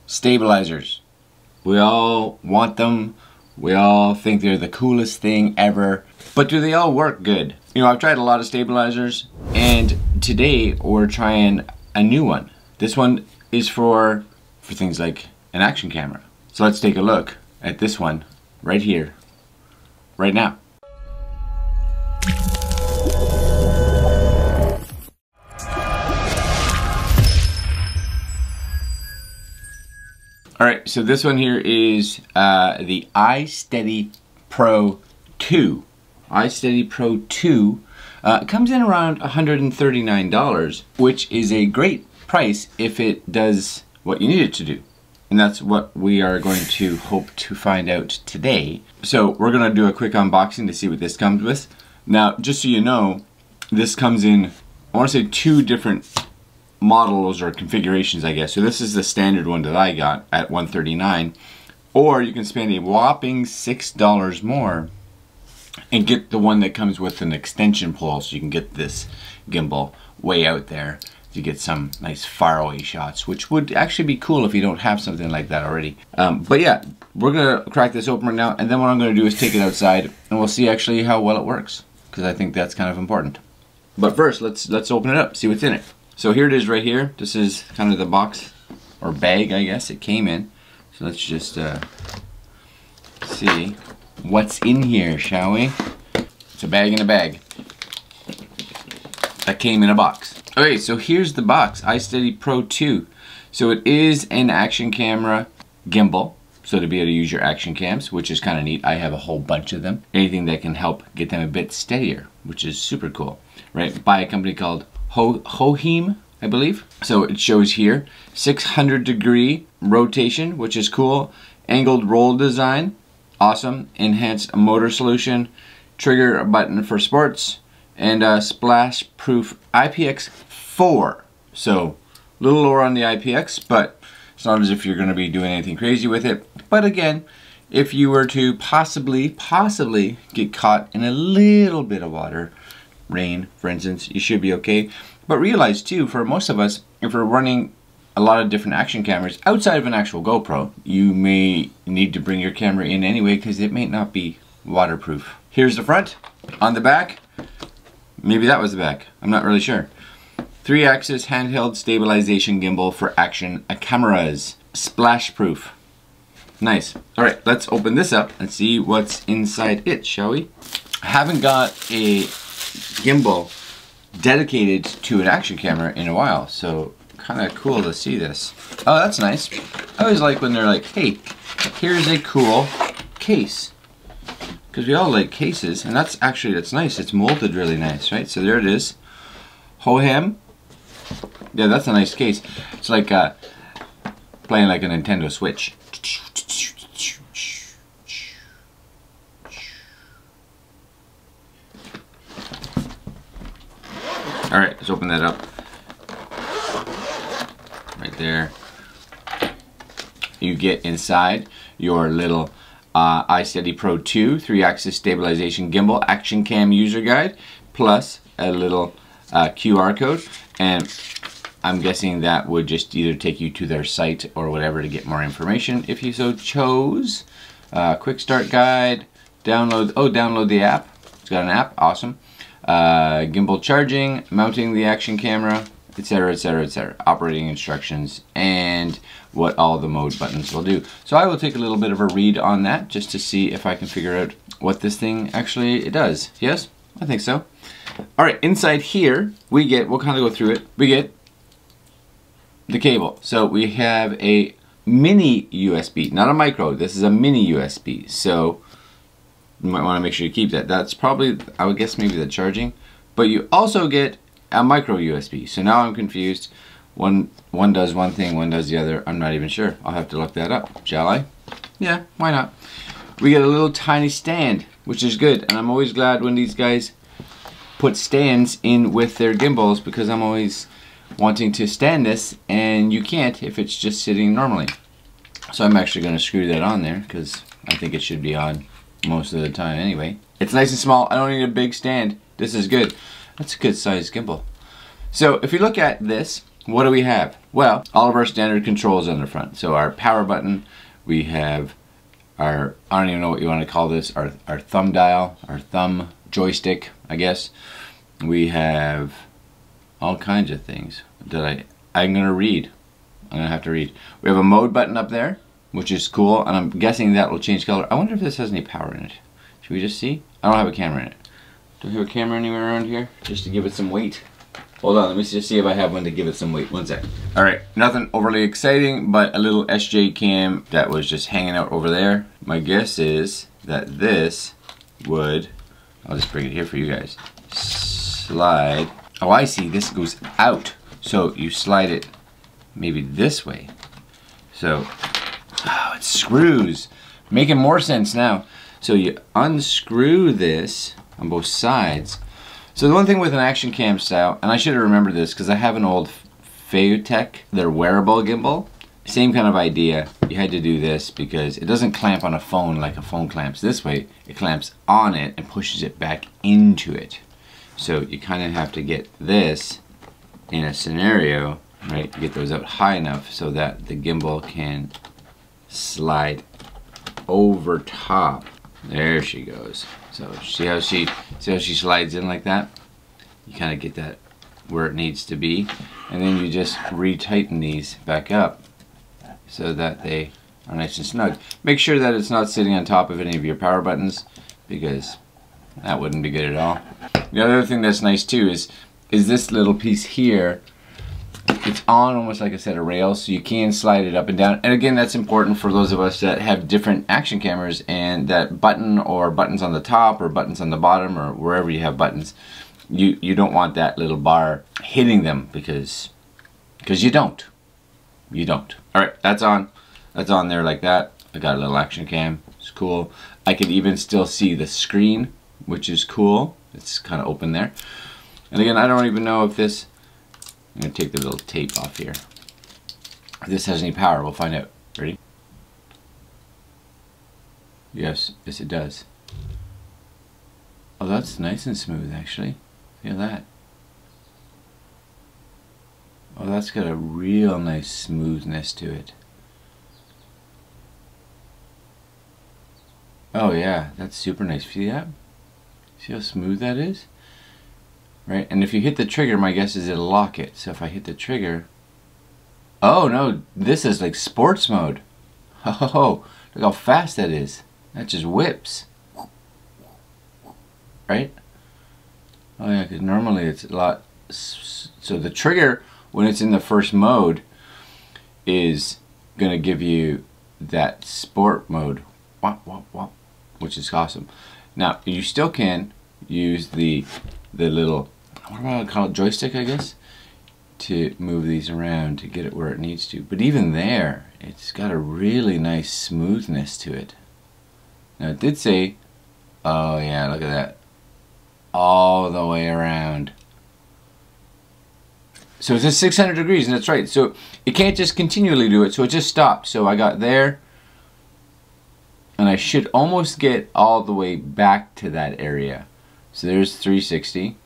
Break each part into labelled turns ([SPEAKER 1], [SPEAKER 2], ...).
[SPEAKER 1] Stabilizers. We all want them. We all think they're the coolest thing ever. But do they all work good? You know, I've tried a lot of stabilizers, and today we're trying a new one. This one is for things like an action camera. So let's take a look at this one right here, right now. Alright, so this one here is the iSteady Pro 2. iSteady Pro 2 comes in around $139, which is a great price if it does what you need it to do. And that's what we are going to hope to find out today. So we're going to do a quick unboxing to see what this comes with. Now, just so you know, this comes in, I want to say, 2 different models or configurations, I guess. So this is the standard one that I got at $139, or you can spend a whopping $6 more and get the one that comes with an extension pole, so you can get this gimbal way out there to get some nice faraway shots, which would actually be cool if you don't have something like that already. But yeah, we're gonna crack this open right now, and then what I'm gonna do is take it outside and we'll see actually how well it works, because I think that's kind of important. But first, let's open it up, see what's in it. So here it is right here. This is kind of the box or bag, I guess, it came in. So let's just see what's in here, shall we? It's a bag in a bag that came in a box. Okay, so here's the box, iSteady Pro 2. So it is an action camera gimbal, so to be able to use your action cams, which is kind of neat. I have a whole bunch of them. Anything that can help get them a bit steadier, which is super cool, right? By a company called Hohem, I believe. So it shows here 600-degree rotation, which is cool. Angled roll design, awesome. Enhanced motor solution, trigger button for sports, and splash proof IPX4. So a little lower on the IPX, but it's not as if you're going to be doing anything crazy with it. But again, if you were to possibly get caught in a little bit of water, rain, for instance, you should be okay. But realize too, for most of us, if we're running a lot of different action cameras outside of an actual GoPro, you may need to bring your camera in anyway because it may not be waterproof. Here's the front. On the back, maybe that was the back, I'm not really sure. 3-axis handheld stabilization gimbal for action cameras. Splash proof. Nice. Alright, let's open this up and see what's inside it, shall we? I haven't got a gimbal dedicated to an action camera in a while, so kind of cool to see this. Oh, that's nice. I always like when they're like, hey, here's a cool case, because we all like cases, and that's nice. It's molded really nice, right? So there it is. Hohem. Yeah, that's a nice case. It's like playing like a Nintendo Switch. Alright, let's open that up. Right there. You get inside your little iSteady Pro 2 3-axis stabilization gimbal action cam user guide, plus a little QR code, and I'm guessing that would just either take you to their site or whatever to get more information if you so chose. Quick start guide, download the app. It's got an app, awesome. Gimbal charging, mounting the action camera, etc, etc, etc. Operating instructions, and what all the mode buttons will do. So I will take a little bit of a read on that just to see if I can figure out what this thing actually does. Yes, I think so. Alright, inside here we get, we'll kind of go through it, we get the cable. So we have a mini USB, not a micro, this is a mini USB. So you might want to make sure you keep that. That's probably, I would guess, maybe the charging. But you also get a micro USB. So now I'm confused. One does one thing, one does the other. I'm not even sure. I'll have to look that up, shall I? Yeah, why not? We get a little tiny stand, which is good. And I'm always glad when these guys put stands in with their gimbals, because I'm always wanting to stand this, and you can't if it's just sitting normally. So I'm actually going to screw that on there, because I think it should be on most of the time anyway. It's nice and small. I don't need a big stand. This is good. That's a good sized gimbal. So if you look at this, what do we have? Well, all of our standard controls on the front. So our power button, we have our, I don't even know what you want to call this, our thumb dial, our thumb joystick, I guess. We have all kinds of things that I'm gonna read. I'm gonna have to read. We have a mode button up there, which is cool, and I'm guessing that will change color. I wonder if this has any power in it. Should we just see? I don't have a camera in it. Do I have a camera anywhere around here? Just to give it some weight. Hold on, let me just see if I have one to give it some weight. One sec. Alright, nothing overly exciting, but a little SJ cam that was just hanging out over there. My guess is that this would, I'll just bring it here for you guys, slide. Oh, I see, this goes out. So you slide it maybe this way. So, oh, it screws. Making more sense now. So you unscrew this on both sides. So the one thing with an action cam style, and I should have remembered this because I have an old Feutech, their wearable gimbal. Same kind of idea. You had to do this because it doesn't clamp on a phone like a phone clamps this way. It clamps on it and pushes it back into it. So you kind of have to get this in a scenario, right? You get those out high enough so that the gimbal can slide over top. There she goes. So see how she slides in like that? You kind of get that where it needs to be, and then you just retighten these back up so that they are nice and snug. Make sure that it's not sitting on top of any of your power buttons, because that wouldn't be good at all. The other thing that's nice too is this little piece here. It's on almost like a set of rails, so you can slide it up and down. And again, that's important for those of us that have different action cameras, and that button or buttons on the top or buttons on the bottom or wherever you have buttons, you don't want that little bar hitting them because you don't. You don't. All right, that's on. That's on there like that. I got a little action cam. It's cool. I can even still see the screen, which is cool. It's kind of open there. And again, I don't even know if this, I'm going to take the little tape off here. If this has any power, we'll find out. Ready? Yes, yes it does. Oh, that's nice and smooth actually. Look at that. Oh, that's got a real nice smoothness to it. Oh yeah, that's super nice. See that? See how smooth that is? Right, and if you hit the trigger, my guess is it'll lock it. So if I hit the trigger, oh no, this is like sports mode. Oh, look how fast that is. That just whips. Right? Oh yeah, because normally it's a lot. So the trigger, when it's in the first mode, is gonna give you that sport mode, wop, wop, wop, which is awesome. Now you still can use the little, what do I call it, joystick, I guess, to move these around to get it where it needs to. But even there, it's got a really nice smoothness to it. Now it did say, oh yeah, look at that, all the way around. So it says 600 degrees, and that's right. So it can't just continually do it, so it just stops. So I got there, and I should almost get all the way back to that area. So there's 360.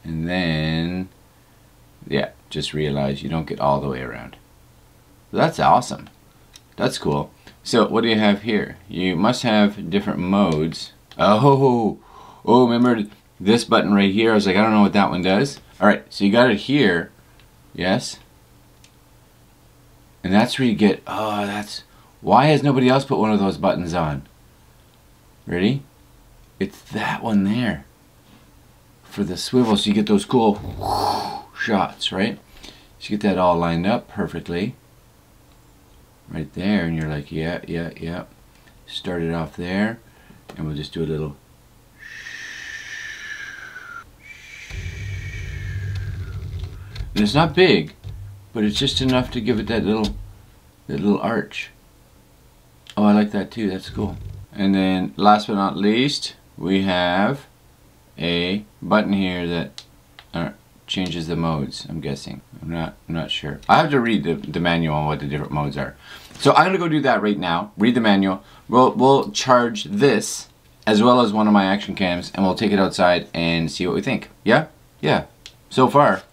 [SPEAKER 1] And then, yeah, just realize you don't get all the way around. That's awesome. That's cool. So what do you have here? You must have different modes. Oh, remember this button right here? I was like, I don't know what that one does. Alright, so you got it here. Yes. And that's where you get, oh, that's, why has nobody else put one of those buttons on? Ready? It's that one there. For the swivel, so you get those cool shots, right? So you get that all lined up perfectly. Right there, and you're like, yeah, yeah, yeah. Start it off there, and we'll just do a little. And it's not big, but it's just enough to give it that little arch. Oh, I like that too, that's cool. And then last but not least, we have a button here that changes the modes, I'm guessing. I'm not sure. I have to read the manual on what the different modes are. So I'm gonna go do that right now, read the manual. We'll charge this as well as one of my action cams, and we'll take it outside and see what we think. Yeah? Yeah. So far,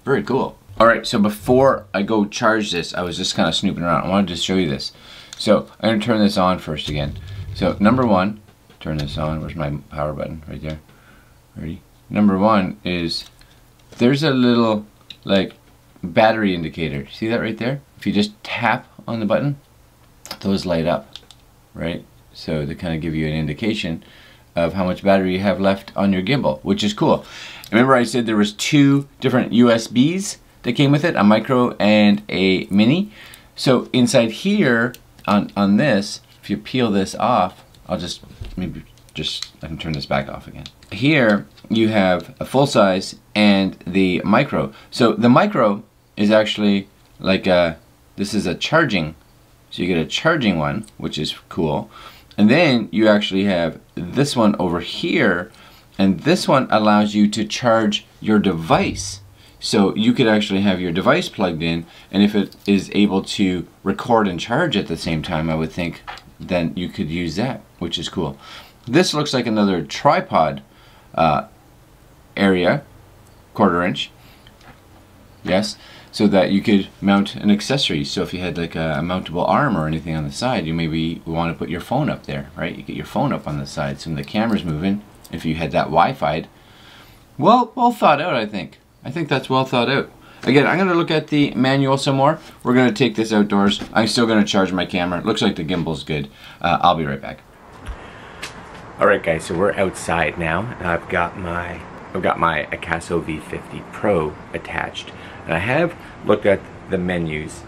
[SPEAKER 1] very cool. All right, so before I go charge this, I was just kind of snooping around. I wanted to show you this. So I'm gonna turn this on first again. So number one, turn this on. Where's my power button? Right there. Ready? Number one is, there's a little like battery indicator. See that right there? If you just tap on the button, those light up, right? So they kind of give you an indication of how much battery you have left on your gimbal, which is cool. Remember I said there was 2 different USBs that came with it, a micro and a mini. So inside here on this, if you peel this off, I'll just I can turn this back off again. Here you have a full size and the micro. So the micro is actually like this is a charging, so you get a charging one, which is cool. And then you actually have this one over here, and this one allows you to charge your device. So you could actually have your device plugged in, and if it is able to record and charge at the same time, I would think, then you could use that, which is cool. This looks like another tripod area, 1/4 inch. Yes, so that you could mount an accessory. So if you had like a mountable arm or anything on the side, you maybe want to put your phone up there, right? You get your phone up on the side, so when the camera's moving, if you had that Wi-Fi'd, well thought out, I think. I think that's well thought out. Again, I'm going to look at the manual some more. We're going to take this outdoors. I'm still going to charge my camera. It looks like the gimbal's good. I'll be right back. Alright guys, so we're outside now, and I've got my Acaso V50 Pro attached. And I have looked at the menus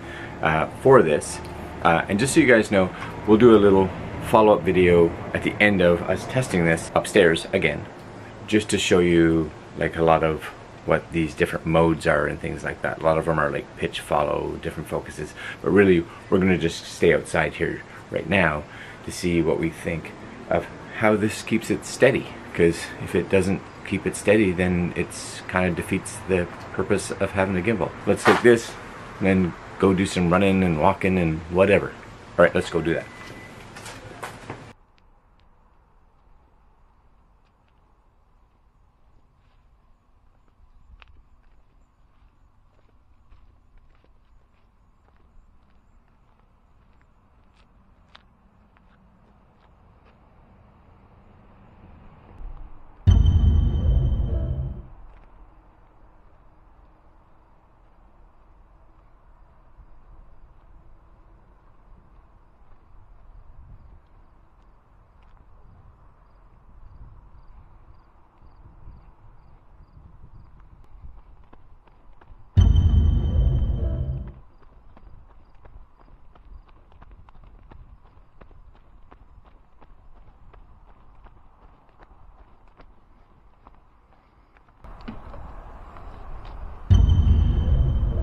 [SPEAKER 1] for this, and just so you guys know, we'll do a little follow-up video at the end of us testing this upstairs again, just to show you like a lot of what these different modes are and things like that. A lot of them are like pitch, follow, different focuses, but really we're going to just stay outside here right now to see what we think of how this keeps it steady, because if it doesn't keep it steady, then it's kind of defeats the purpose of having a gimbal. Let's take this and then go do some running and walking and whatever. Alright, let's go do that.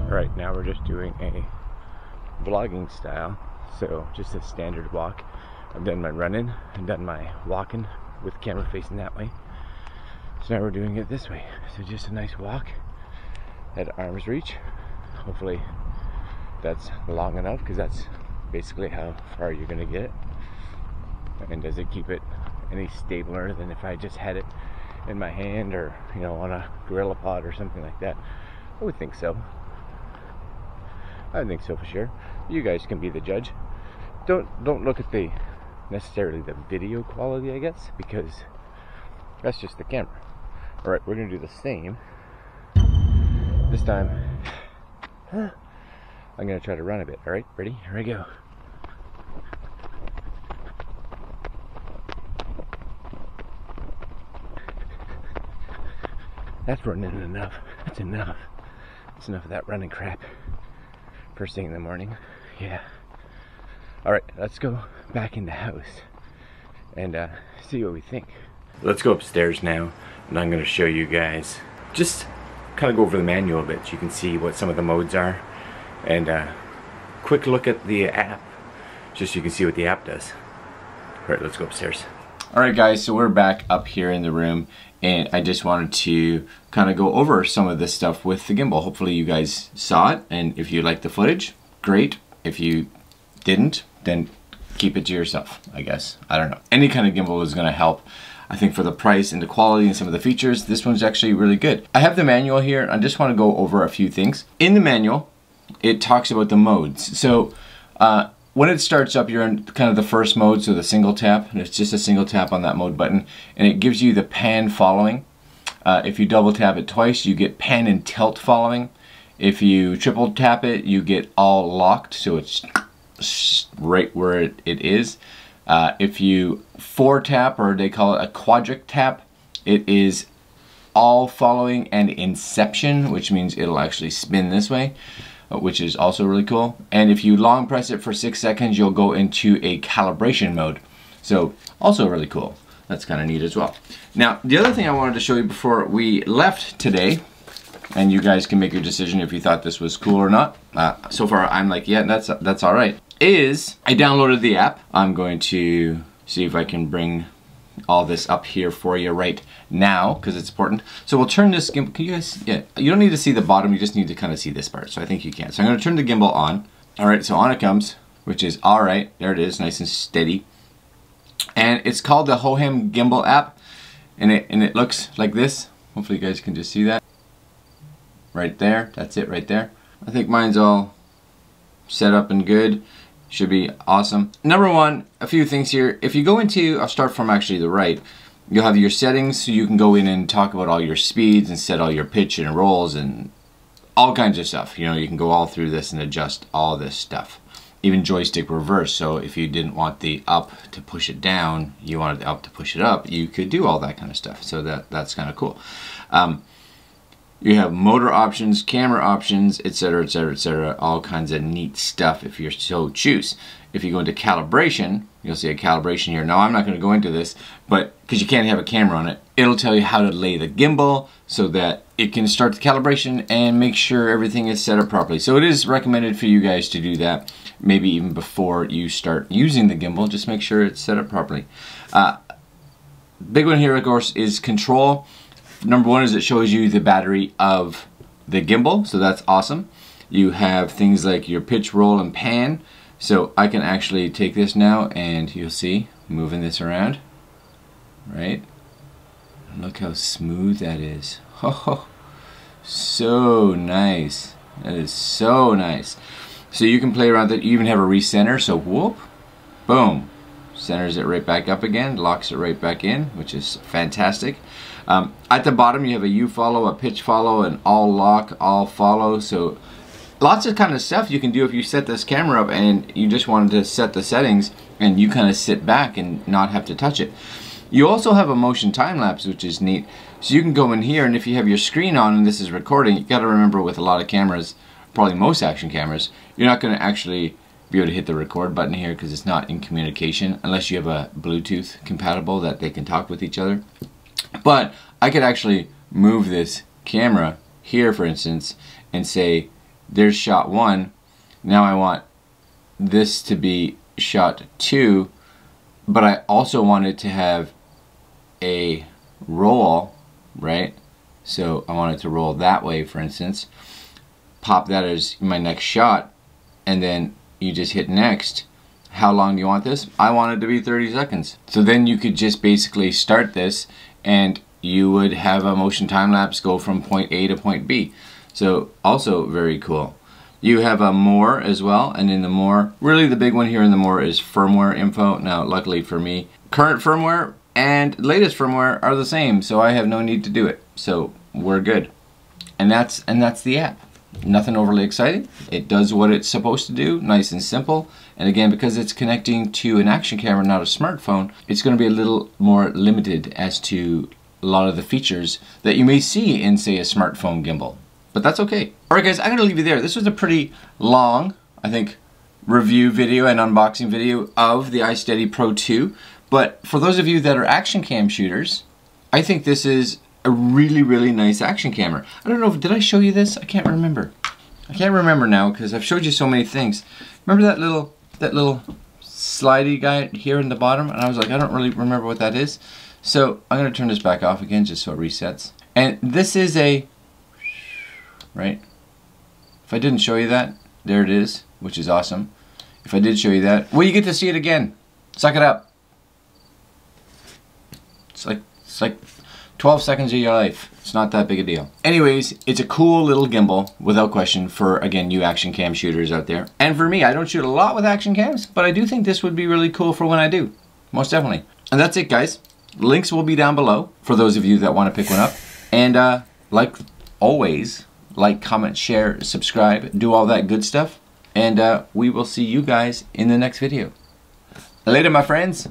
[SPEAKER 1] Right now we're just doing a vlogging style, so just a standard walk. I've done my running and done my walking with the camera facing that way. So now we're doing it this way. So just a nice walk at arm's reach. Hopefully that's long enough, because that's basically how far you're going to get it. And does it keep it any stabler than if I just had it in my hand, or you know, on a gorilla pod or something like that? I would think so. I think so for sure. You guys can be the judge. Don't look at the necessarily the video quality, I guess, because that's just the camera. Alright, we're gonna do the same. This time I'm gonna try to run a bit. Alright, ready? Here I go. That's running enough. That's enough. That's enough of that running crap. First thing in the morning. Yeah. Alright, let's go back in the house and see what we think. Let's go upstairs now, and I'm going to show you guys, just kind of go over the manual a bit so you can see what some of the modes are, and quick look at the app just so you can see what the app does. Alright, let's go upstairs. Alright guys, so we're back up here in the room, and I just wanted to kind of go over some of this stuff with the gimbal. Hopefully you guys saw it, and if you liked the footage, great. If you didn't, then keep it to yourself, I guess. I don't know. Any kind of gimbal is going to help. I think for the price and the quality and some of the features, this one's actually really good. I have the manual here. I just want to go over a few things. In the manual, it talks about the modes. So when it starts up, you're in kind of the first mode, so the single tap, and it's just a single tap on that mode button, and it gives you the pan following. If you double tap it twice, you get pan and tilt following. If you triple tap it, you get all locked, so it's right where it is. If you four tap, or they call it a quadric tap, it is all following and inception, which means it'll actually spin this way, which is also really cool. And if you long press it for 6 seconds, you'll go into a calibration mode. So also really cool. That's kind of neat as well. Now, the other thing I wanted to show you before we left today, and you guys can make your decision if you thought this was cool or not. So far, I'm like, yeah, that's all right. Is I downloaded the app. I'm going to see if I can bring all this up here for you right now, because it's important. So we'll turn this gimbal. Can you guys? Yeah, you don't need to see the bottom. You just need to kind of see this part. So I think you can. So I'm going to turn the gimbal on. All right, so on it comes, which is all right. There it is, nice and steady. And it's called the Hohem Gimbal app, and it looks like this. Hopefully you guys can just see that. Right there, that's it right there. I think mine's all set up and good. Should be awesome. Number one, a few things here. If you go into, I'll start from actually the right, you'll have your settings, so you can go in and talk about all your speeds and set all your pitch and rolls and all kinds of stuff. You know, you can go all through this and adjust all this stuff. Even joystick reverse, so if you didn't want the up to push it down, you wanted the up to push it up, you could do all that kind of stuff. So that's kind of cool. You have motor options, camera options, etc., etc., etc., all kinds of neat stuff if you so choose. If you go into calibration, you'll see a calibration here. Now I'm not going to go into this, but because you can't have a camera on it, it'll tell you how to lay the gimbal so that it can start the calibration and make sure everything is set up properly. So it is recommended for you guys to do that, maybe even before you start using the gimbal. Just make sure it's set up properly. Big one here, of course, is control. Number one is it shows you the battery of the gimbal, so that's awesome. You have things like your pitch, roll, and pan. So I can actually take this now, and you'll see, moving this around, right? Look how smooth that is. Oh, so nice. That is so nice. So you can play around with it. You even have a recenter, so whoop, boom. Centers it right back up again, locks it right back in, which is fantastic. At the bottom you have a U follow, a pitch follow, an all lock, all follow. So lots of kind of stuff you can do if you set this camera up and you just wanted to set the settings and you kind of sit back and not have to touch it. You also have a motion time lapse, which is neat. So you can go in here, and if you have your screen on and this is recording, you got to remember with a lot of cameras, probably most action cameras, you're not going to actually be able to hit the record button here because it's not in communication unless you have a Bluetooth compatible that they can talk with each other. But I could actually move this camera here, for instance, and say there's shot 1. Now I want this to be shot 2, but I also want it to have a roll, right? So I want it to roll that way, for instance. Pop that as my next shot, and then you just hit next. How long do you want this? I want it to be 30 seconds. So then you could just basically start this and you would have a motion time lapse go from point A to point B. So also very cool. You have a more as well, and in the more, really the big one here in the more is firmware info. Now luckily for me, current firmware and latest firmware are the same, so I have no need to do it. So we're good. And that's the app. Nothing overly exciting. It does what it's supposed to do, nice and simple. And again, because it's connecting to an action camera, not a smartphone, it's going to be a little more limited as to a lot of the features that you may see in, say, a smartphone gimbal. But that's okay. Alright guys, I'm going to leave you there. This was a pretty long, I think, review video and unboxing video of the iSteady Pro 2. But for those of you that are action cam shooters, I think this is a really, really nice action camera. I don't know, did I show you this? I can't remember. I can't remember now because I've showed you so many things. Remember that little slidey guy here in the bottom? And I was like, I don't really remember what that is. So I'm going to turn this back off again just so it resets. And this is a, right? If I didn't show you that, there it is, which is awesome. If I did show you that, well, you get to see it again. Suck it up. It's like 12 seconds of your life. It's not that big a deal. Anyways, it's a cool little gimbal, without question, for, again, you action cam shooters out there. And for me, I don't shoot a lot with action cams, but I do think this would be really cool for when I do. Most definitely. And that's it, guys. Links will be down below for those of you that want to pick one up. And like always, like, comment, share, subscribe, do all that good stuff. And we will see you guys in the next video. Later, my friends.